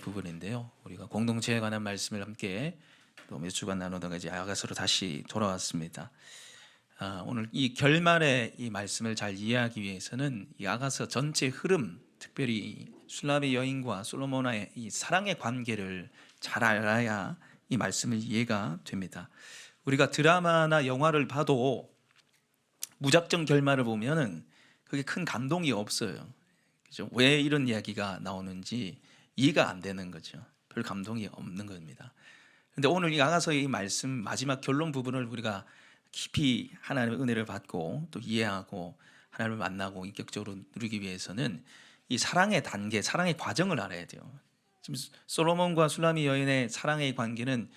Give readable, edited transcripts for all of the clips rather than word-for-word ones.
부분인데요. 우리가 공동체에 관한 말씀을 함께 또 몇 주간 나누다가 이제 아가서로 다시 돌아왔습니다. 오늘 이 결말의 이 말씀을 잘 이해하기 위해서는 이 아가서 전체 흐름, 특별히 술람의 여인과 솔로몬의 이 사랑의 관계를 잘 알아야 이 말씀을 이해가 됩니다. 우리가 드라마나 영화를 봐도 무작정 결말을 보면은 그게 큰 감동이 없어요. 그죠? 왜 이런 이야기가 나오는지 이해가 안 되는 거죠. 별 감동이 없는 겁니다. 근데 오늘 이 아가서의 이 말씀 마지막 결론 부분을 우리가 깊이 하나님의 은혜를 받고 또 이해하고 하나님을 만나고 인격적으로 누리기 위해서는 이 사랑의 단계, 사랑의 과정을 알아야 돼요. 지금 솔로몬과 술람의 여인의 사랑의 관계는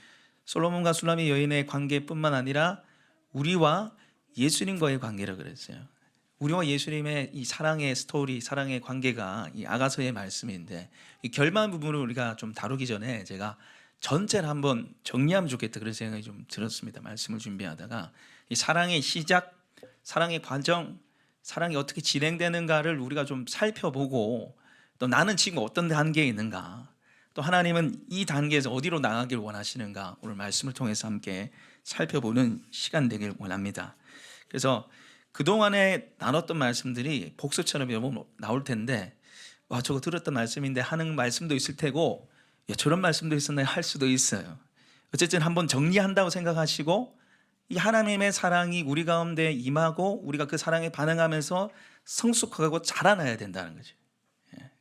솔로몬과 술람의 여인의 관계뿐만 아니라 우리와 예수님과의 관계라 그랬어요. 우리와 예수님의 이 사랑의 스토리, 사랑의 관계가 이 아가서의 말씀인데, 이 결말 부분을 우리가 좀 다루기 전에 제가 전체를 한번 정리하면 좋겠다 그런 생각이 좀 들었습니다. 말씀을 준비하다가 이 사랑의 시작, 사랑의 과정, 사랑이 어떻게 진행되는가를 우리가 좀 살펴보고, 또 나는 지금 어떤 단계에 있는가, 또 하나님은 이 단계에서 어디로 나가길 원하시는가, 오늘 말씀을 통해서 함께 살펴보는 시간 되길 원합니다. 그래서 그동안에 나눴던 말씀들이 복수처럼 여러 번 나올 텐데, 와, 저거 들었던 말씀인데 하는 말씀도 있을 테고, 야, 저런 말씀도 있었나요? 할 수도 있어요. 어쨌든 한번 정리한다고 생각하시고, 이 하나님의 사랑이 우리 가운데 임하고 우리가 그 사랑에 반응하면서 성숙하고 자라나야 된다는 거죠.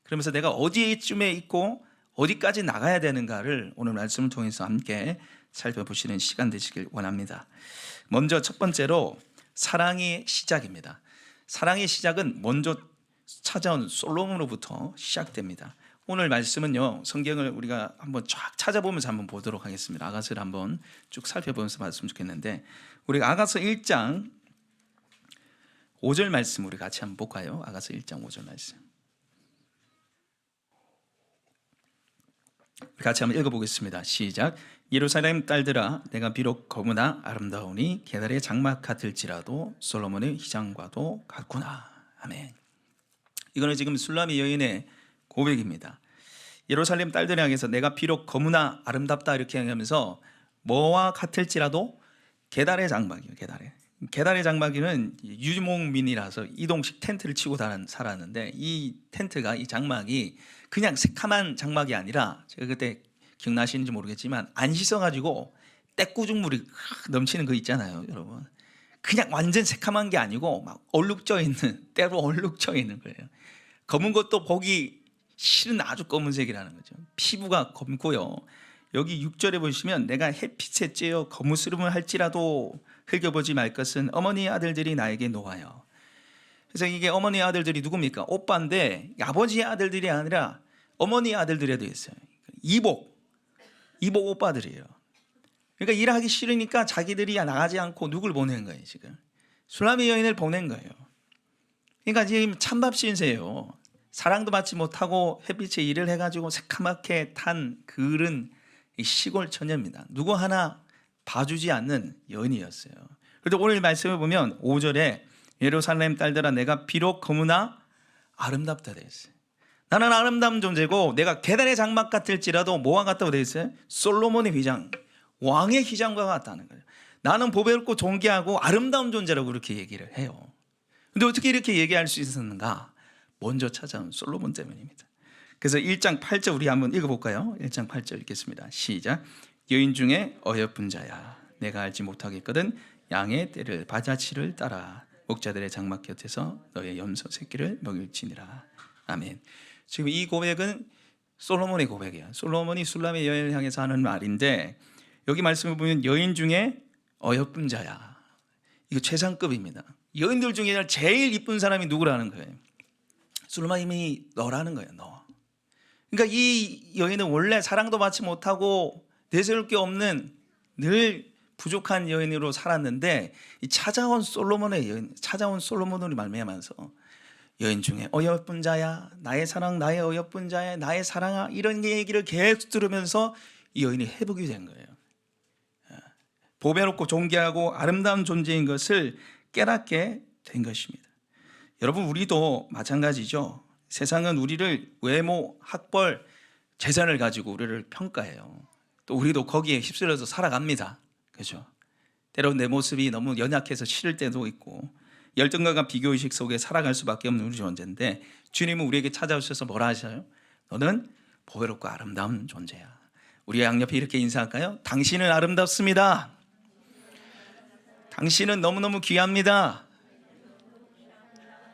그러면서 내가 어디쯤에 있고 어디까지 나가야 되는가를 오늘 말씀을 통해서 함께 살펴보시는 시간 되시길 원합니다. 먼저 첫 번째로 사랑의 시작입니다. 사랑의 시작은 먼저 찾아온 솔로몬으로부터 시작됩니다. 오늘 말씀은요, 성경을 우리가 한번 쫙 찾아보면서 한번 보도록 하겠습니다. 아가서를 한번 쭉 살펴보면서 봤으면 좋겠는데, 우리가 아가서 1장 5절 말씀 우리 같이 한번 볼까요? 아가서 1장 5절 말씀 같이 한번 읽어보겠습니다. 시작. 예루살렘 딸들아, 내가 비록 거무나 아름다우니 게달의 장막 같을지라도 솔로몬의 휘장과도 같구나. 아멘. 이거는 지금 술람의 여인의 고백입니다. 예루살렘 딸들을 향해서 내가 비록 거무나 아름답다 이렇게 하면서 뭐와 같을지라도 게달의 장막이에요. 게달의 장막이는 유목민이라서 이동식 텐트를 치고 살았는데, 이 텐트가, 이 장막이 그냥 새카만 장막이 아니라, 제가 그때 기억나시는지 모르겠지만 안 씻어가지고 때꾸죽물이 넘치는 거 있잖아요, 여러분. 그냥 완전 새카만 게 아니고 막 얼룩져 있는, 때로 얼룩져 있는 거예요. 검은 것도 보기 실은 아주 검은색이라는 거죠. 피부가 검고요. 여기 6절에 보시면 내가 햇빛에 쬐어 거무스름을 할지라도 흘겨보지 말 것은 어머니 아들들이 나에게 놓아요. 그래서 이게 어머니 아들들이 누굽니까? 오빠인데 아버지의 아들들이 아니라 어머니 아들들에도 있어요. 이복 오빠들이에요. 그러니까 일하기 싫으니까 자기들이 나가지 않고 누굴 보낸 거예요. 지금 술람의 여인을 보낸 거예요. 그러니까 지금 찬밥 신세예요. 사랑도 받지 못하고 햇빛에 일을 해가지고 새카맣게 탄 그런 시골 처녀입니다. 누구 하나 봐주지 않는 여인이었어요. 그런데 오늘 말씀을 보면 5절에 예루살렘 딸들아, 내가 비록 거무나 아름답다 되어 있어요. 나는 아름다운 존재고 내가 게달의 장막 같을지라도 뭐와 같다고 되어 있어요? 솔로몬의 휘장, 왕의 휘장과 같다는 거예요. 나는 보배롭고 존귀하고 아름다운 존재라고 그렇게 얘기를 해요. 근데 어떻게 이렇게 얘기할 수 있었는가? 먼저 찾아온 솔로몬 때문입니다. 그래서 1장 8절 우리 한번 읽어볼까요? 1장 8절 읽겠습니다. 시작. 여인 중에 어여쁜 자야, 내가 알지 못하겠거든 양의 떼를 바자치를 따라 목자들의 장막 곁에서 너의 염소 새끼를 먹일지니라. 아멘. 지금 이 고백은 솔로몬의 고백이에요. 솔로몬이 술람의 여인을 향해서 하는 말인데, 여기 말씀을 보면 여인 중에 어여쁜 자야, 이거 최상급입니다. 여인들 중에 제일 이쁜 사람이 누구라는 거예요? 술람이 너라는 거예요. 너. 그러니까 이 여인은 원래 사랑도 받지 못하고 내세울 게 없는 늘 부족한 여인으로 살았는데, 이 찾아온 솔로몬으로 말미암아서 여인 중에 어여쁜 자야, 나의 사랑, 나의 어여쁜 자야, 나의 사랑아, 이런 얘기를 계속 들으면서 이 여인이 회복이 된 거예요. 보배롭고 존귀하고 아름다운 존재인 것을 깨닫게 된 것입니다. 여러분, 우리도 마찬가지죠. 세상은 우리를 외모, 학벌, 재산을 가지고 우리를 평가해요. 또 우리도 거기에 휩쓸려서 살아갑니다. 그렇죠? 때로는 내 모습이 너무 연약해서 싫을 때도 있고 열등감과 비교의식 속에 살아갈 수밖에 없는 우리 존재인데, 주님은 우리에게 찾아오셔서 뭐라 하셔요? 너는 보배롭고 아름다운 존재야. 우리 양옆에 이렇게 인사할까요? 당신은 아름답습니다. 당신은 너무너무 귀합니다.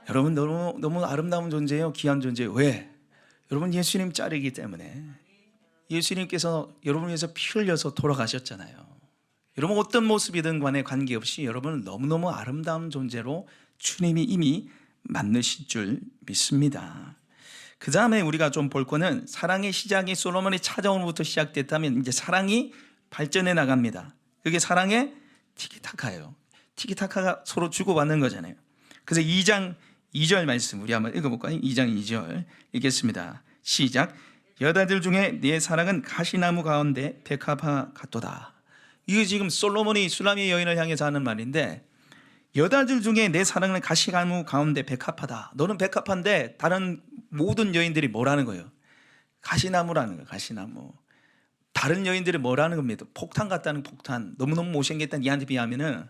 여러분 너무 아름다운 존재예요. 귀한 존재예요. 왜? 여러분 예수님 짤이기 때문에. 예수님께서 여러분을 위해서 피 흘려서 돌아가셨잖아요. 여러분 어떤 모습이든 간에 관계없이 여러분은 너무너무 아름다운 존재로 주님이 이미 만드실 줄 믿습니다. 그 다음에 우리가 좀 볼 거는, 사랑의 시작이 솔로몬의 찾아옴으로부터 시작됐다면 이제 사랑이 발전해 나갑니다. 그게 사랑의 티키타카예요. 티키타카가 서로 주고받는 거잖아요. 그래서 2장 2절 말씀 우리 한번 읽어볼까요? 2장 2절 읽겠습니다. 시작. 여자들 중에 네 사랑은 가시나무 가운데 백합화 같도다. 이게 지금 솔로몬이 슐라미 여인을 향해서 하는 말인데, 여자들 중에 내 사랑은 가시나무 가운데 백합화다. 너는 백합화인데 다른 모든 여인들이 뭐라는 거예요? 가시나무라는 거예요. 가시나무. 다른 여인들이 뭐라는 겁니다. 폭탄 같다는, 폭탄. 너무너무 못생겼다는 이한테 비하면은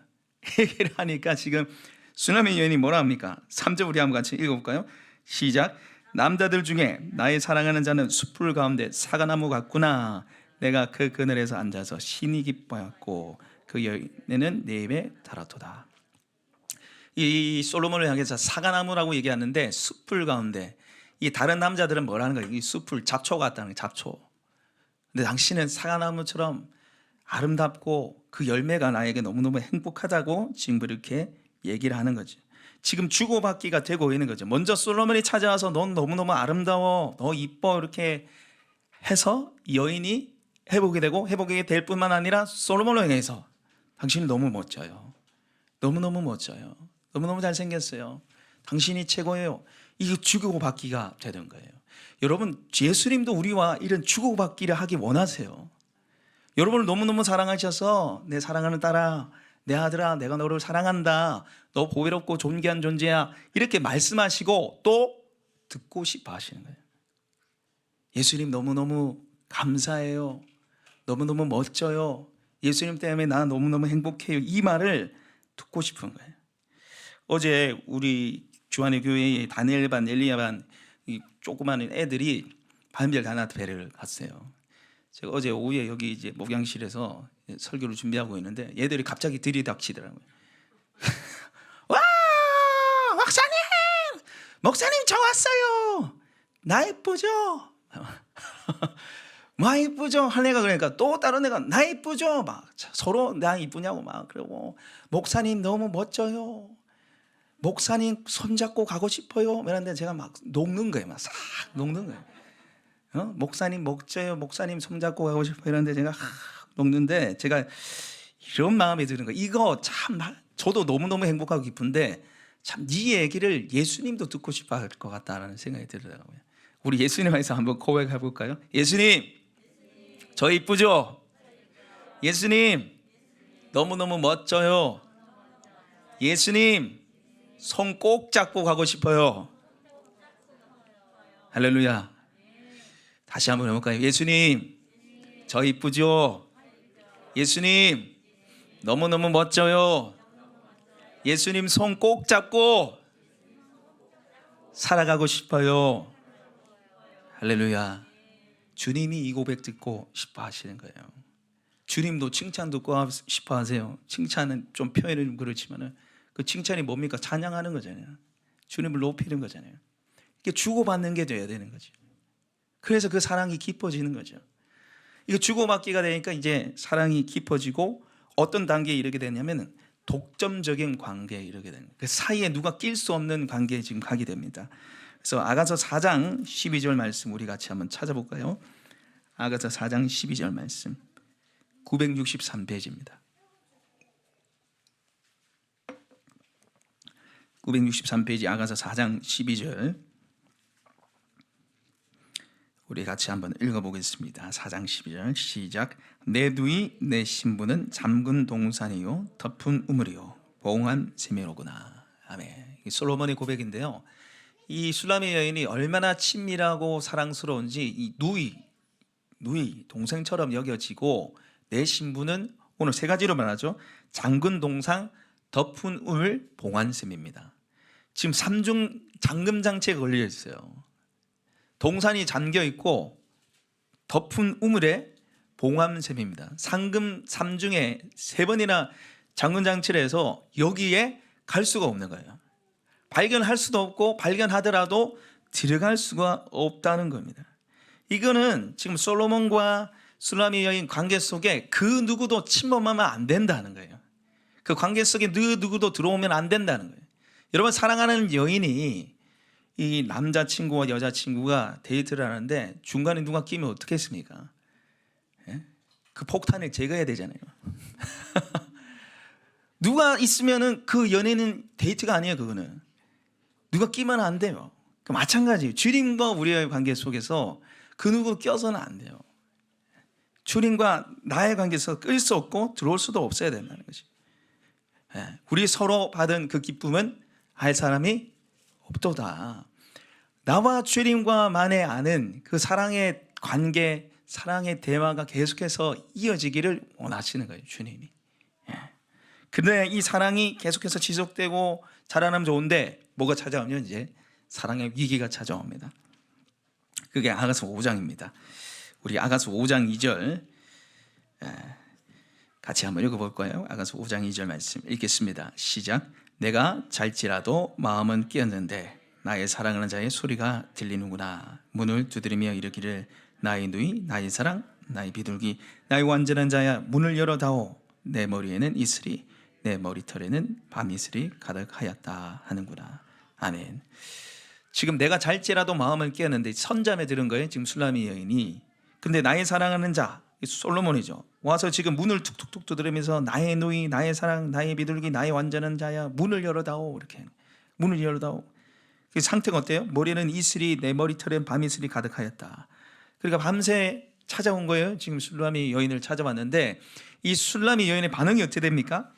얘기를 하니까 지금 슐라미 여인이 뭐라 합니까? 3절 우리 한번 같이 읽어볼까요? 시작. 남자들 중에 나의 사랑하는 자는 숲풀 가운데 사과나무 같구나. 내가 그 그늘에서 앉아서 신이 기뻐했고 그 여인은 내 입에 달았도다. 이 솔로몬을 향해서 사과나무라고 얘기하는데, 숲풀 가운데, 이 다른 남자들은 뭐라는 거예요? 이 숲풀, 잡초 같다는 거예요. 잡초. 근데 당신은 사과나무처럼 아름답고 그 열매가 나에게 너무너무 행복하다고 지금 그렇게 얘기를 하는 거죠. 지금 주고받기가 되고 있는 거죠. 먼저 솔로몬이 찾아와서 넌 너무너무 아름다워, 너 이뻐 이렇게 해서 여인이 회복이 되고, 회복이 될 뿐만 아니라 솔로몬을 향해서 당신이 너무 멋져요. 너무너무 멋져요. 너무너무 잘생겼어요. 당신이 최고예요. 이게 주고받기가 되는 거예요. 여러분 예수님도 우리와 이런 주고받기를 하기 원하세요. 여러분을 너무너무 사랑하셔서 내 사랑하는 딸아, 내 아들아, 내가 너를 사랑한다, 너 보배롭고 존귀한 존재야, 이렇게 말씀하시고 또 듣고 싶어 하시는 거예요. 예수님 너무너무 감사해요. 너무너무 멋져요. 예수님 때문에 나 너무너무 행복해요. 이 말을 듣고 싶은 거예요. 어제 우리 주안의 교회의 다니엘 반, 엘리야 반, 이 조그만 애들이 반별 단합회를 갔어요. 제가 어제 오후에 여기 이제 목양실에서 설교를 준비하고 있는데 얘들이 갑자기 들이닥치더라고요. 와, 목사님 저 왔어요. 나 예쁘죠? 나 이쁘죠? 한 애가 그러니까 또 다른 애가 나 이쁘죠? 막 서로 나 이쁘냐고 막 그러고, 목사님 너무 멋져요. 목사님 손잡고 가고 싶어요. 그런데 제가 막 녹는 거예요. 막 싹 녹는 거예요. 목사님 멋져요. 목사님 손잡고 가고 싶어요. 그런데 제가 녹는데, 제가 이런 마음이 드는 거예요. 이거 참 저도 너무너무 행복하고 기쁜데, 참 이 얘기를 예수님도 듣고 싶어 할 것 같다는 생각이 들더라고요. 우리 예수님에서 한번 고백해 볼까요? 예수님, 저 이쁘죠? 예수님, 너무너무 멋져요. 예수님, 손 꼭 잡고 가고 싶어요. 할렐루야. 다시 한번 해볼까요? 예수님, 저 이쁘죠? 예수님, 너무너무 멋져요. 예수님 손 꼭 잡고 살아가고 싶어요. 할렐루야. 주님이 이 고백 듣고 싶어 하시는 거예요. 주님도 칭찬 듣고 싶어 하세요. 칭찬은 좀 표현은 그렇지만은 그 칭찬이 뭡니까? 찬양하는 거잖아요. 주님을 높이는 거잖아요. 이게 주고받는 게 돼야 되는 거죠. 그래서 그 사랑이 깊어지는 거죠. 이거 주고받기가 되니까 이제 사랑이 깊어지고 어떤 단계에 이르게 되냐면은 독점적인 관계에 이르게 되는 거예요. 그 사이에 누가 낄 수 없는 관계에 지금 가게 됩니다. 그래서 아가서 4장 12절 말씀 우리 같이 한번 찾아볼까요? 아가서 4장 12절 말씀 963페이지입니다. 963페이지 아가서 4장 12절 우리 같이 한번 읽어보겠습니다. 4장 12절 시작. 내 누이 내 신부는 잠근 동산이요 덮은 우물이요 보응한 세면로구나. 아멘. 솔로몬의 고백인데요, 이 슐라미 여인이 얼마나 친밀하고 사랑스러운지 이 누이, 누이, 동생처럼 여겨지고 내 신분은 오늘 세 가지로 말하죠. 장근 동상 덮은 울 봉환샘입니다. 지금 삼중 잠금장치에 걸려 있어요. 동산이 잠겨 있고 덮은 우물에 봉환샘입니다. 상금 삼중에 세 번이나 잠금장치를 해서 여기에 갈 수가 없는 거예요. 발견할 수도 없고 발견하더라도 들어갈 수가 없다는 겁니다. 이거는 지금 솔로몬과 술라미 여인 관계 속에 그 누구도 침범하면 안 된다는 거예요. 그 관계 속에 누구도 들어오면 안 된다는 거예요. 여러분, 사랑하는 여인이 이 남자친구와 여자친구가 데이트를 하는데 중간에 누가 끼면 어떻겠습니까? 예? 그 폭탄을 제거해야 되잖아요. 누가 있으면은 그 연애는 데이트가 아니에요. 그거는 누가 끼면 안 돼요. 그 마찬가지예요. 주님과 우리의 관계 속에서 그 누구 껴서는 안 돼요. 주님과 나의 관계에서 끌 수 없고 들어올 수도 없어야 된다는 것이. 우리 서로 받은 그 기쁨은 알 사람이 없도다. 나와 주님과만의 아는 그 사랑의 관계, 사랑의 대화가 계속해서 이어지기를 원하시는 거예요, 주님이. 근데 이 사랑이 계속해서 지속되고 자라나면 좋은데 뭐가 찾아오면 이제 사랑의 위기가 찾아옵니다. 그게 아가서 5장입니다. 우리 아가서 5장 2절 같이 한번 읽어볼 거예요. 아가서 5장 2절 말씀 읽겠습니다. 시작. 내가 잘지라도 마음은 깨었는데 나의 사랑하는 자의 소리가 들리는구나. 문을 두드리며 이르기를 나의 누이, 나의 사랑, 나의 비둘기, 나의 완전한 자야, 문을 열어다오. 내 머리에는 이슬이, 내 머리털에는 밤이슬이 가득하였다 하는구나. 아멘. 지금 내가 잘지라도 마음을 깨었는데 선잠에 들은 거예요. 지금 술라미 여인이. 근데 나의 사랑하는 자 솔로몬이죠. 와서 지금 문을 툭툭툭 두드리면서 나의 누이, 나의 사랑, 나의 비둘기, 나의 완전한 자야, 문을 열어다오. 이렇게 문을 열어다오. 그 상태가 어때요? 머리는 이슬이, 내 머리털엔 밤이슬이 가득하였다. 그러니까 밤새 찾아온 거예요. 지금 술라미 여인을 찾아왔는데 이 술라미 여인의 반응이 어떻게 됩니까?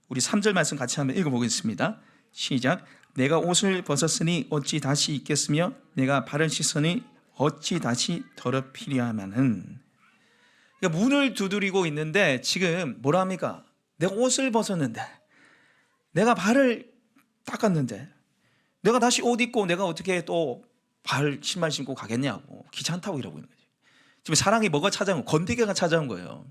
우리 3절 말씀 같이 한번 읽어보겠습니다. 시작. 내가 옷을 벗었으니 어찌 다시 입겠으며 내가 발을 씻으니 어찌 다시 더럽히려 하면은. 그러니까 문을 두드리고 있는데 지금 뭐라 합니까? 내가 옷을 벗었는데, 내가 발을 닦았는데, 내가 다시 옷 입고 내가 어떻게 또 발 신발 신고 가겠냐고, 귀찮다고 이러고 있는 거지. 지금 사랑이 뭐가 찾아온 거예요? 건디기가 찾아온 거예요.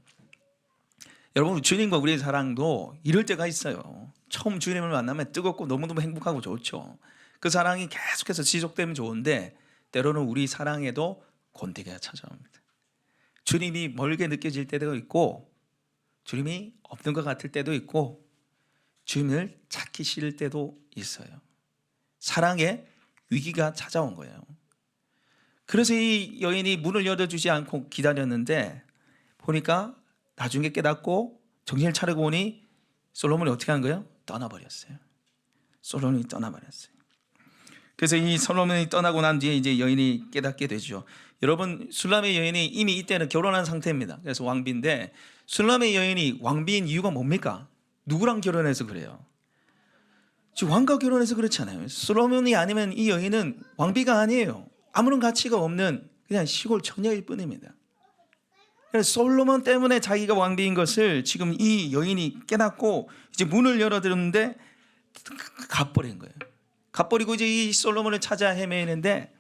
여러분, 주님과 우리의 사랑도 이럴 때가 있어요. 처음 주님을 만나면 뜨겁고 너무너무 행복하고 좋죠. 그 사랑이 계속해서 지속되면 좋은데 때로는 우리 사랑에도 권태기가 찾아옵니다. 주님이 멀게 느껴질 때도 있고 주님이 없는 것 같을 때도 있고 주님을 찾기 싫을 때도 있어요. 사랑에 위기가 찾아온 거예요. 그래서 이 여인이 문을 열어주지 않고 기다렸는데 보니까 나중에 깨닫고 정신을 차리고 보니 솔로몬이 어떻게 한 거예요? 떠나버렸어요. 솔로몬이 떠나버렸어요. 그래서 이 솔로몬이 떠나고 난 뒤에 이제 여인이 깨닫게 되죠. 여러분, 술라미 여인이 이미 이때는 결혼한 상태입니다. 그래서 왕비인데 술라미 여인이 왕비인 이유가 뭡니까? 누구랑 결혼해서 그래요? 지금 왕과 결혼해서 그렇잖아요. 솔로몬이 아니면 이 여인은 왕비가 아니에요. 아무런 가치가 없는 그냥 시골 처녀일 뿐입니다. 그래서 솔로몬 때문에 자기가 왕비인 것을 지금 이 여인이 깨닫고 이제 문을 열어드렸는데 가버린 거예요. 가버리고 이제 이 솔로몬을 찾아 헤매는데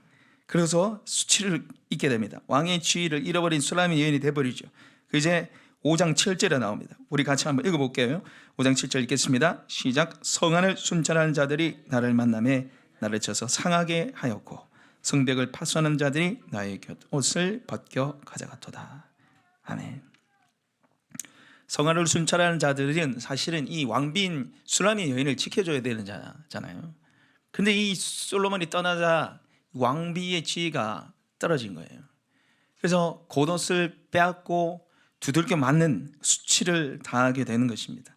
그래서 수치를 잊게 됩니다. 왕의 지위를 잃어버린 술라미 여인이 돼버리죠. 이제 5장 7절에 나옵니다. 우리 같이 한번 읽어볼게요. 5장 7절 읽겠습니다. 시작. 성안을 순찰하는 자들이 나를 만남에 나를 쳐서 상하게 하였고 성벽을 파수하는 자들이 나의 곁옷을 벗겨 가져갔도다. 아멘. 성안을 순찰하는 자들은 사실은 이 왕비인 술라미 여인을 지켜줘야 되는 자잖아요. 근데 이 솔로몬이 떠나자 왕비의 지위가 떨어진 거예요. 그래서 겉옷을 빼앗고 두들겨 맞는 수치를 당하게 되는 것입니다.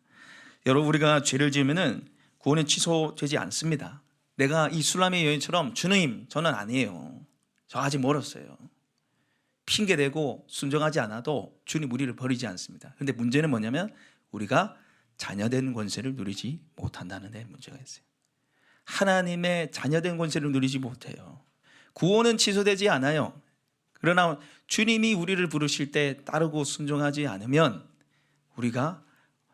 여러분, 우리가 죄를 지으면은 구원이 취소되지 않습니다. 내가 이 술라미 여인처럼 주님 저는 아니에요, 저 아직 멀었어요, 핑계대고 순종하지 않아도 주님 우리를 버리지 않습니다. 그런데 문제는 뭐냐면 우리가 자녀된 권세를 누리지 못한다는 데 문제가 있어요. 하나님의 자녀된 권세를 누리지 못해요. 구원은 취소되지 않아요. 그러나 주님이 우리를 부르실 때 따르고 순종하지 않으면 우리가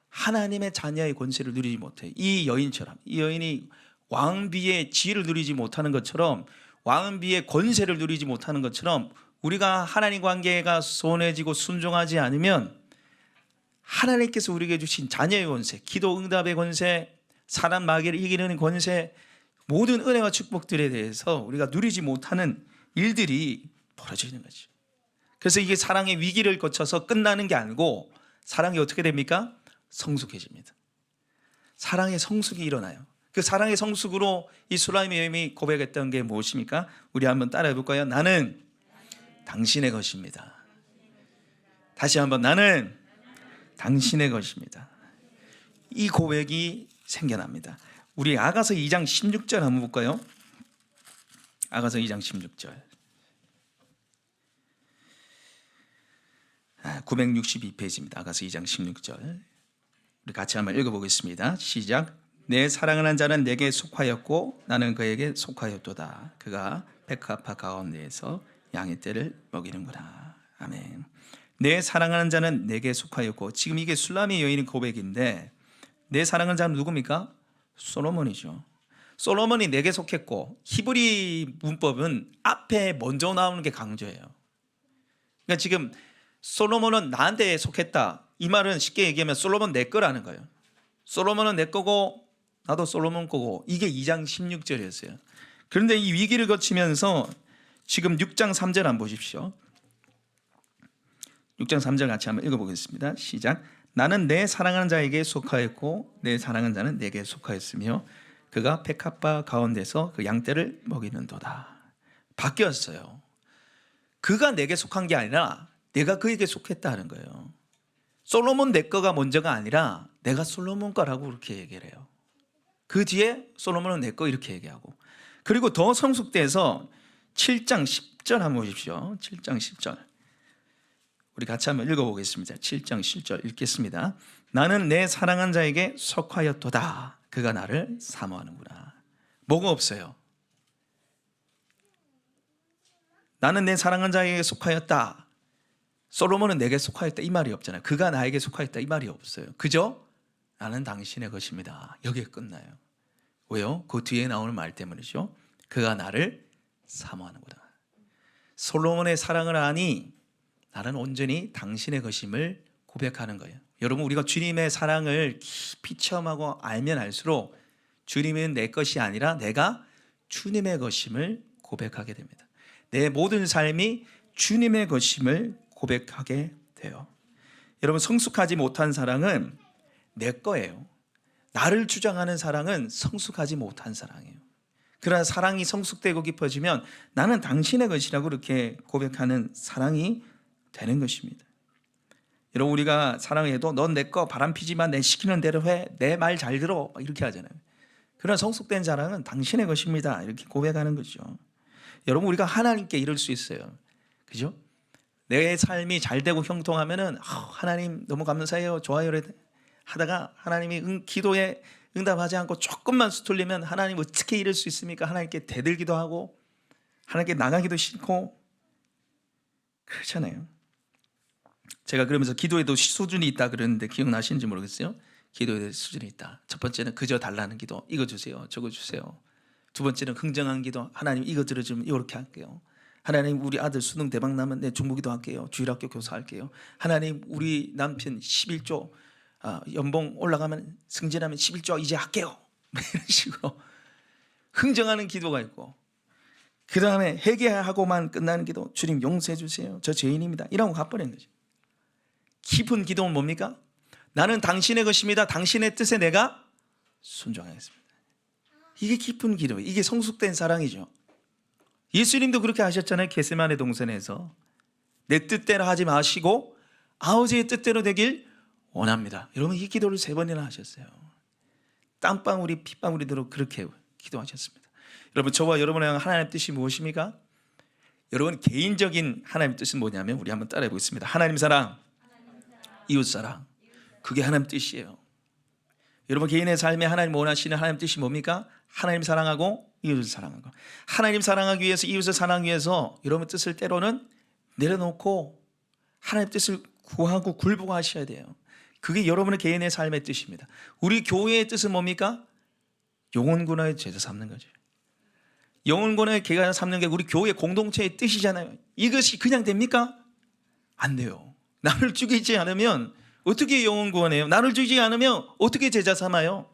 하나님의 자녀의 권세를 누리지 못해. 이 여인처럼, 이 여인이 왕비의 지혜를 누리지 못하는 것처럼, 왕비의 권세를 누리지 못하는 것처럼 우리가 하나님 관계가 소원해지고 순종하지 않으면 하나님께서 우리에게 주신 자녀의 권세, 기도 응답의 권세, 사람 마귀를 이기는 권세, 모든 은혜와 축복들에 대해서 우리가 누리지 못하는 일들이 벌어지는 거죠. 그래서 이게 사랑의 위기를 거쳐서 끝나는 게 아니고 사랑이 어떻게 됩니까? 성숙해집니다. 사랑의 성숙이 일어나요. 그 사랑의 성숙으로 이 술라임의 여인이 고백했던 게 무엇입니까? 우리 한번 따라해 볼까요? 나는 당신의 것입니다. 다시 한번, 나는 당신의 것입니다. 이 고백이 생겨납니다. 우리 아가서 2장 16절 한번 볼까요? 아가서 2장 16절. 962페이지입니다. 아가서 2장 16절. 우리 같이 한번 읽어보겠습니다. 시작. 내 사랑하는 자는 내게 속하였고 나는 그에게 속하였도다. 그가 백합화 가운데에서 양의 떼를 먹이는구나. 아멘. 내 사랑하는 자는 내게 속하였고, 지금 이게 술라미 여인의 고백인데 내 사랑하는 자는 누굽니까? 솔로몬이죠. 솔로몬이 내게 속했고, 히브리 문법은 앞에 먼저 나오는 게 강조예요. 그러니까 지금 솔로몬은 나한테 속했다, 이 말은 쉽게 얘기하면 솔로몬 내 거라는 거예요. 솔로몬은 내 거고 나도 솔로몬 거고. 이게 2장 16절이었어요. 그런데 이 위기를 거치면서 지금 6장 3절 한번 보십시오. 6장 3절 같이 한번 읽어보겠습니다. 시작. 나는 내 사랑하는 자에게 속하였고 내 사랑하는 자는 내게 속하였으며 그가 백합화 가운데서 그 양떼를 먹이는도다. 바뀌었어요. 그가 내게 속한 게 아니라 내가 그에게 속했다는 거예요. 솔로몬 내 거가 먼저가 아니라 내가 솔로몬 거라고 그렇게 얘기를 해요. 그 뒤에 솔로몬은 내 거 이렇게 얘기하고, 그리고 더 성숙돼서 7장 10절 한번 보십시오. 7장 10절 우리 같이 한번 읽어보겠습니다. 7장 10절 읽겠습니다. 나는 내 사랑한 자에게 속하였도다. 그가 나를 사모하는구나. 뭐가 없어요? 나는 내 사랑한 자에게 속하였다. 솔로몬은 내게 속하였다 이 말이 없잖아요. 그가 나에게 속하였다 이 말이 없어요. 그저 나는 당신의 것입니다. 여기에 끝나요. 왜요? 그 뒤에 나오는 말 때문이죠. 그가 나를 사모하는구나. 솔로몬의 사랑을 아니 나는 온전히 당신의 것임을 고백하는 거예요. 여러분, 우리가 주님의 사랑을 깊이 체험하고 알면 알수록 주님은 내 것이 아니라 내가 주님의 것임을 고백하게 됩니다. 내 모든 삶이 주님의 것임을 고백하게 돼요. 여러분, 성숙하지 못한 사랑은 내 거예요. 나를 주장하는 사랑은 성숙하지 못한 사랑이에요. 그러나 사랑이 성숙되고 깊어지면 나는 당신의 것이라고 그렇게 고백하는 사랑이 되는 것입니다. 여러분, 우리가 사랑해도 넌 내 거 바람피지만 내 시키는 대로 해, 내 말 잘 들어, 이렇게 하잖아요. 그러나 성숙된 사랑은 당신의 것입니다 이렇게 고백하는 거죠. 여러분, 우리가 하나님께 이럴 수 있어요. 그죠? 내 삶이 잘 되고 형통하면은 하나님 너무 감사해요, 좋아요 하다가 하나님이 기도에 응답하지 않고 조금만 수틀리면 하나님 어떻게 이럴 수 있습니까? 하나님께 대들기도 하고 하나님께 나가기도 싫고 그렇잖아요. 제가 그러면서 기도에도 수준이 있다 그러는데 기억나시는지 모르겠어요. 기도에 수준이 있다. 첫 번째는 그저 달라는 기도, 이거 주세요, 저거 주세요. 두 번째는 긍정한 기도, 하나님 이거 들어주면 이렇게 할게요. 하나님 우리 아들 수능 대박 나면 내 중보기도 할게요. 주일학교 교사할게요. 하나님 우리 남편 11조 연봉 올라가면 승진하면 11조 이제 할게요. 이런 식으로 긍정하는 기도가 있고, 그 다음에 회개하고만 끝나는 기도, 주님 용서해 주세요, 저 죄인입니다, 이러고 가버리는 거죠. 깊은 기도는 뭡니까? 나는 당신의 것입니다, 당신의 뜻에 내가 순종하겠습니다. 이게 깊은 기도예요. 이게 성숙된 사랑이죠. 예수님도 그렇게 하셨잖아요. 겟세마네 동산에서 내 뜻대로 하지 마시고 아버지의 뜻대로 되길 원합니다. 여러분, 이 기도를 3번이나 하셨어요. 땀방울이 핏방울이 들어 그렇게 기도하셨습니다. 여러분, 저와 여러분의 하나님의 뜻이 무엇입니까? 여러분, 개인적인 하나님의 뜻은 뭐냐면 우리 한번 따라해 보겠습니다. 하나님 사랑, 이웃 사랑, 그게 하나님 뜻이에요. 여러분, 개인의 삶에 하나님 원하시는 하나님 뜻이 뭡니까? 하나님 사랑하고 이웃을 사랑하고. 하나님 사랑하기 위해서, 이웃을 사랑하기 위해서 여러분 뜻을 때로는 내려놓고 하나님의 뜻을 구하고 굴복하셔야 돼요. 그게 여러분의 개인의 삶의 뜻입니다. 우리 교회의 뜻은 뭡니까? 영혼군의 제자 삼는 거죠. 영혼군의 제자 삼는 게 우리 교회 공동체의 뜻이잖아요. 이것이 그냥 됩니까? 안 돼요. 나를 죽이지 않으면 어떻게 영혼 구원해요? 나를 죽이지 않으면 어떻게 제자 삼아요?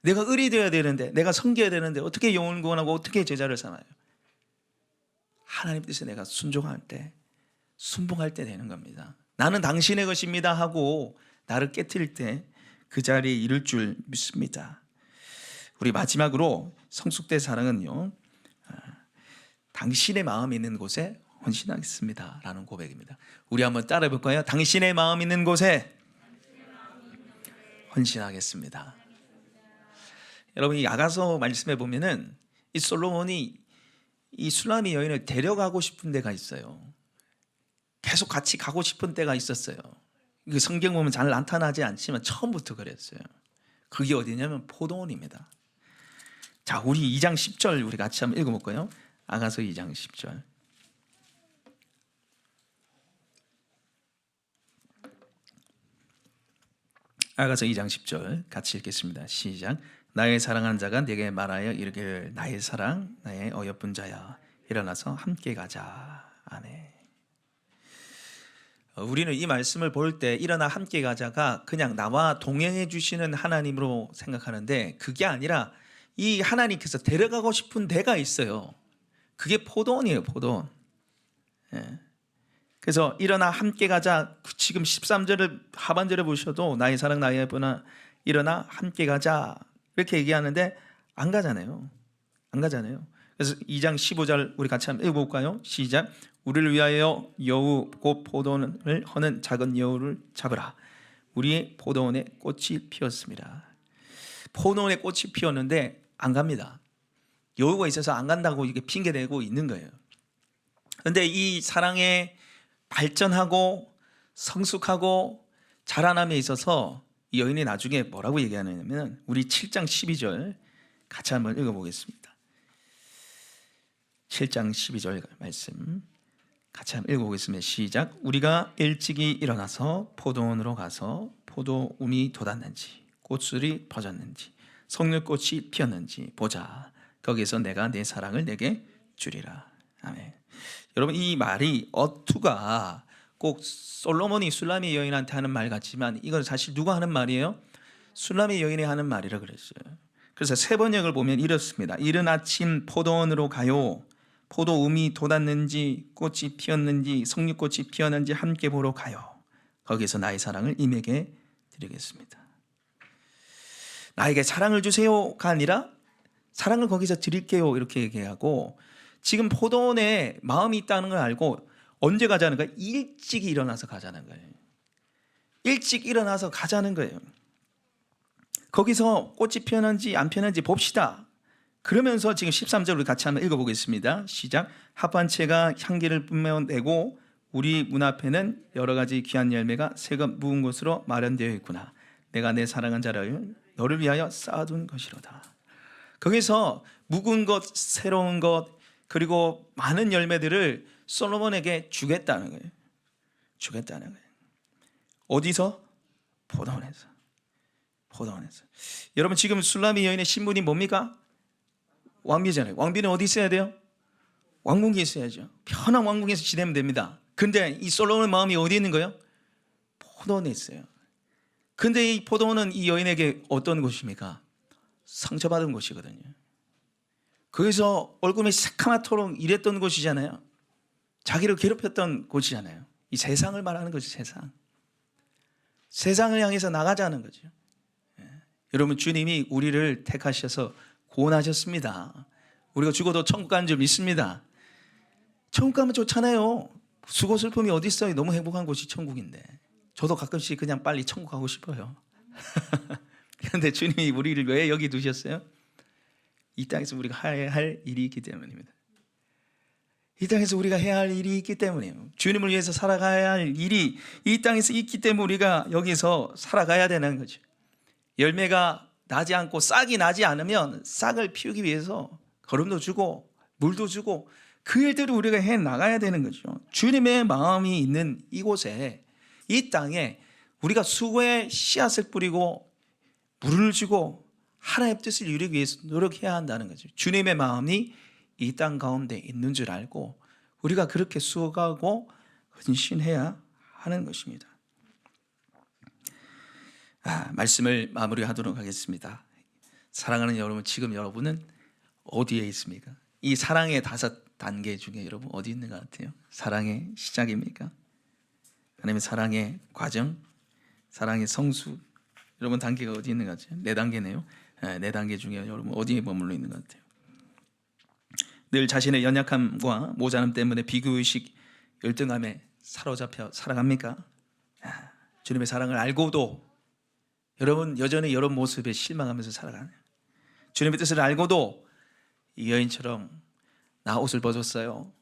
내가 을이 되어야 되는데, 내가 섬겨야 되는데 어떻게 영혼 구원하고 어떻게 제자를 삼아요? 하나님 뜻에 내가 순종할 때, 순봉할 때 되는 겁니다. 나는 당신의 것입니다 하고 나를 깨트릴 때 그 자리에 이를 줄 믿습니다. 우리 마지막으로 성숙된 사랑은요, 당신의 마음이 있는 곳에 헌신하겠습니다 라는 고백입니다. 우리 한번 따라해 볼까요? 당신의 마음 있는 곳에 헌신하겠습니다. 여러분, 이 아가서 말씀해 보면은 이 솔로몬이 이 슐라미 여인을 데려가고 싶은 데가 있어요. 계속 같이 가고 싶은 때가 있었어요. 이게 성경 보면 잘 나타나지 않지만 처음부터 그랬어요. 그게 어디냐면 포도원입니다. 자, 우리 2장 10절 우리 같이 한번 읽어볼까요? 아가서 2장 10절. 아가서 2장 10절 같이 읽겠습니다. 시작. 나의 사랑하는 자가 내게 말하여 이르기를 나의 사랑 나의 어여쁜 자야 일어나서 함께 가자. 아멘. 우리는 이 말씀을 볼 때 일어나 함께 가자가 그냥 나와 동행해 주시는 하나님으로 생각하는데 그게 아니라 이 하나님께서 데려가고 싶은 데가 있어요. 그게 포도원이에요. 포도원. 예. 그래서 일어나 함께 가자. 지금 13절을 하반절에 보셔도 나의 사랑 나의 예쁘나 일어나 함께 가자 이렇게 얘기하는데 안 가잖아요. 안 가잖아요. 그래서 2장 15절 우리 같이 한번 읽어볼까요? 시작. 우리를 위하여 여우 곧 포도원을 허는 작은 여우를 잡으라. 우리의 포도원에 꽃이 피었습니다. 포도원에 꽃이 피었는데 안 갑니다. 여우가 있어서 안 간다고 이게 핑계대고 있는 거예요. 그런데 이 사랑에 발전하고 성숙하고 자라남에 있어서 이 여인이 나중에 뭐라고 얘기하냐면 우리 7장 12절 같이 한번 읽어보겠습니다. 7장 12절 말씀 같이 한번 읽어보겠습니다. 시작. 우리가 일찍이 일어나서 포도원으로 가서 포도움이 돋았는지 꽃술이 퍼졌는지 석류꽃이 피었는지 보자. 거기서 내가 내 사랑을 내게 주리라. 아멘. 여러분, 이 말이 어투가 꼭 솔로몬이 슐라미 여인한테 하는 말 같지만 이건 사실 누가 하는 말이에요? 슐라미 여인이 하는 말이라 그랬어요. 그래서 세 번역을 보면 이렇습니다. 이른 아침 포도원으로 가요. 포도움이 돋았는지 꽃이 피었는지 석류꽃이 피었는지 함께 보러 가요. 거기서 나의 사랑을 임에게 드리겠습니다. 나에게 사랑을 주세요가 아니라 사랑을 거기서 드릴게요 이렇게 얘기하고, 지금 포도원에 마음이 있다는 걸 알고 언제 가자는 거예요? 일찍 일어나서 가자는 거예요. 일찍 일어나서 가자는 거예요. 거기서 꽃이 피었는지 안 피었는지 봅시다. 그러면서 지금 13절 우리 같이 한번 읽어보겠습니다. 시작. 합판체가 향기를 뿜어내고 우리 문 앞에는 여러 가지 귀한 열매가 새것 묵은 곳으로 마련되어 있구나. 내가 내 사랑한 자를 너를 위하여 쌓아둔 것이로다. 거기서 묵은 것, 새로운 것, 그리고 많은 열매들을 솔로몬에게 주겠다는 거예요. 주겠다는 거예요. 어디서? 포도원에서. 포도원에서. 여러분, 지금 슐라미 여인의 신분이 뭡니까? 왕비잖아요. 왕비는 어디 있어야 돼요? 왕궁에 있어야죠. 편한 왕궁에서 지내면 됩니다. 근데 이 솔로몬의 마음이 어디 있는 거예요? 포도원에 있어요. 근데 이 포도원은 이 여인에게 어떤 곳입니까? 상처받은 곳이거든요. 거기서 얼굴이 새카맣도록 일했던 곳이잖아요. 자기를 괴롭혔던 곳이잖아요. 이 세상을 말하는 거죠. 세상. 세상을 향해서 나가자는 거죠. 여러분, 주님이 우리를 택하셔서 구원하셨습니다. 우리가 죽어도 천국 가는 줄 믿습니다. 천국 가면 좋잖아요. 수고 슬픔이 어디 있어요? 너무 행복한 곳이 천국인데. 저도 가끔씩 그냥 빨리 천국 가고 싶어요. 그런데 주님이 우리를 왜 여기 두셨어요? 이 땅에서 우리가 해야 할 일이 있기 때문입니다. 이 땅에서 우리가 해야 할 일이 있기 때문이에요. 주님을 위해서 살아가야 할 일이 이 땅에서 있기 때문에 우리가 여기서 살아가야 되는 거죠. 열매가 나지 않고 싹이 나지 않으면 싹을 피우기 위해서 거름도 주고 물도 주고 그 일들을 우리가 해 나가야 되는 거죠. 주님의 마음이 있는 이곳에, 이 땅에 우리가 수고의 씨앗을 뿌리고 물을 주고 하나님의 뜻을 이루기 위해서 노력해야 한다는 거죠. 주님의 마음이 이 땅 가운데 있는 줄 알고 우리가 그렇게 수고하고 헌신해야 하는 것입니다. 말씀을 마무리하도록 하겠습니다. 사랑하는 여러분, 지금 여러분은 어디에 있습니까? 이 사랑의 5단계 중에 여러분 어디 있는 것 같아요? 사랑의 시작입니까? 아니면 사랑의 과정? 사랑의 성수? 여러분 단계가 어디 있는 것 같아요? 4단계네요. 4단계 중에 여러분 어디에 머물러 있는 것 같아요? 늘 자신의 연약함과 모자람 때문에 비교의식, 열등함에 사로잡혀 살아갑니까? 주님의 사랑을 알고도 여러분 여전히 여러 모습에 실망하면서 살아가네요. 주님의 뜻을 알고도 이 여인처럼 나 옷을 벗었어요,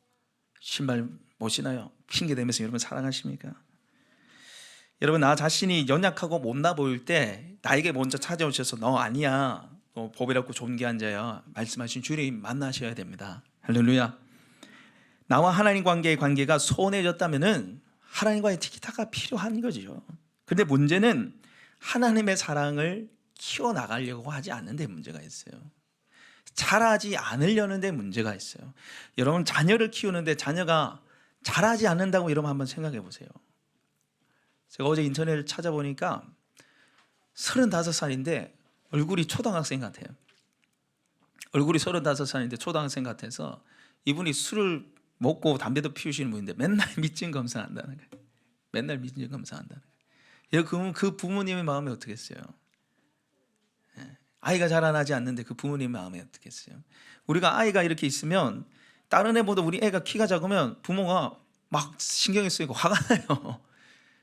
신발 못 신어요 핑계대면서 여러분 사랑하십니까? 여러분, 나 자신이 연약하고 못나 보일 때 나에게 먼저 찾아오셔서 너 아니야, 너 보배롭고 존귀한 자야 말씀하신 주님 만나셔야 됩니다. 할렐루야. 나와 하나님 관계의 관계가 소원해졌다면 하나님과의 티키타가 필요한 거죠. 근데 문제는 하나님의 사랑을 키워나가려고 하지 않는 데 문제가 있어요. 잘하지 않으려는 데 문제가 있어요. 여러분, 자녀를 키우는데 자녀가 잘하지 않는다고 여러분 한번 생각해 보세요. 제가 어제 인터넷을 찾아보니까 35살인데 얼굴이 초등학생 같아요. 얼굴이 35살인데 초등학생 같아서 이분이 술을 먹고 담배도 피우시는 분인데 맨날 미증 검사한다는 거예요. 맨날 미증 검사한다는 거예요. 그러면 그 부모님의 마음이 어떻겠어요? 아이가 자라나지 않는데 그 부모님의 마음이 어떻겠어요? 우리가 아이가 이렇게 있으면 다른 애보다 우리 애가 키가 작으면 부모가 막 신경이 쓰이고 화가 나요.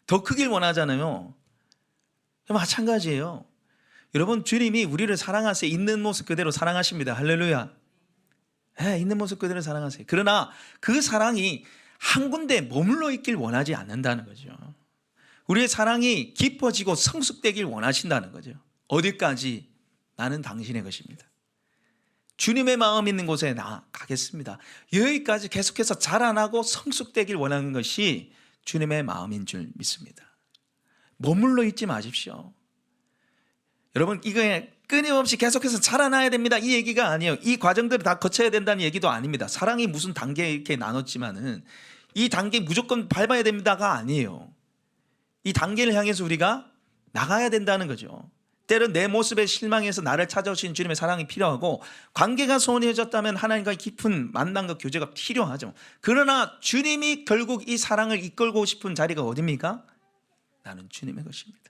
더 크길 원하잖아요. 마찬가지예요. 여러분, 주님이 우리를 사랑하세요. 있는 모습 그대로 사랑하십니다. 할렐루야. 있는 모습 그대로 사랑하세요. 그러나 그 사랑이 한 군데 머물러 있길 원하지 않는다는 거죠. 우리의 사랑이 깊어지고 성숙되길 원하신다는 거죠. 어디까지? 나는 당신의 것입니다. 주님의 마음 있는 곳에 나 가겠습니다. 여기까지 계속해서 자라나고 성숙되길 원하는 것이 주님의 마음인 줄 믿습니다. 머물러 있지 마십시오. 여러분, 이거에 끊임없이 계속해서 자라나야 됩니다, 이 얘기가 아니에요. 이 과정들을 다 거쳐야 된다는 얘기도 아닙니다. 사랑이 무슨 단계 이렇게 나눴지만은 이 단계 무조건 밟아야 됩니다가 아니에요. 이 단계를 향해서 우리가 나가야 된다는 거죠. 때론 내 모습에 실망해서 나를 찾아오신 주님의 사랑이 필요하고, 관계가 소원해졌다면 하나님과의 깊은 만남과 교제가 필요하죠. 그러나 주님이 결국 이 사랑을 이끌고 싶은 자리가 어디입니까? 나는 주님의 것입니다.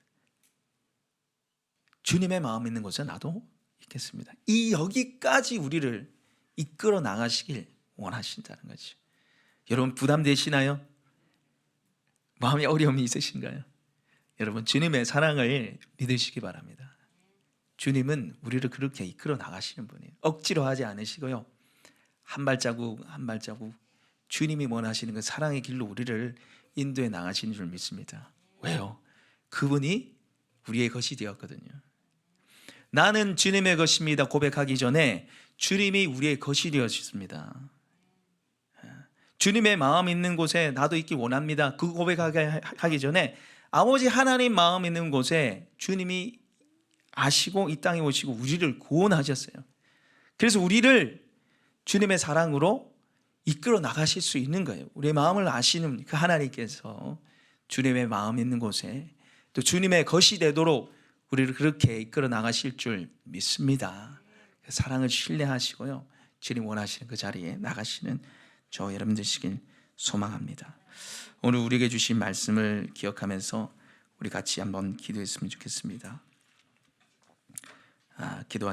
주님의 마음 있는 곳에 나도 있겠습니다. 이 여기까지 우리를 이끌어 나가시길 원하신다는 거죠. 여러분, 부담되시나요? 마음에 어려움이 있으신가요? 여러분, 주님의 사랑을 믿으시기 바랍니다. 주님은 우리를 그렇게 이끌어 나가시는 분이에요. 억지로 하지 않으시고요, 한 발자국 한 발자국 주님이 원하시는 그 사랑의 길로 우리를 인도해 나가시는 줄 믿습니다. 왜요? 그분이 우리의 것이 되었거든요. 나는 주님의 것입니다 고백하기 전에 주님이 우리의 것이 되었습니다. 주님의 마음 있는 곳에 나도 있기 원합니다, 그 고백하기 전에 아버지 하나님 마음 있는 곳에 주님이 아시고 이 땅에 오시고 우리를 구원하셨어요. 그래서 우리를 주님의 사랑으로 이끌어 나가실 수 있는 거예요. 우리의 마음을 아시는 그 하나님께서 주님의 마음 있는 곳에 또 주님의 것이 되도록 우리를 그렇게 이끌어 나가실 줄 믿습니다. 사랑을 신뢰하시고요, 주님 원하시는 그 자리에 나가시는 저 여러분 되시길 소망합니다. 오늘 우리에게 주신 말씀을 기억하면서 우리 같이 한번 기도했으면 좋겠습니다. 기도하시겠습니다.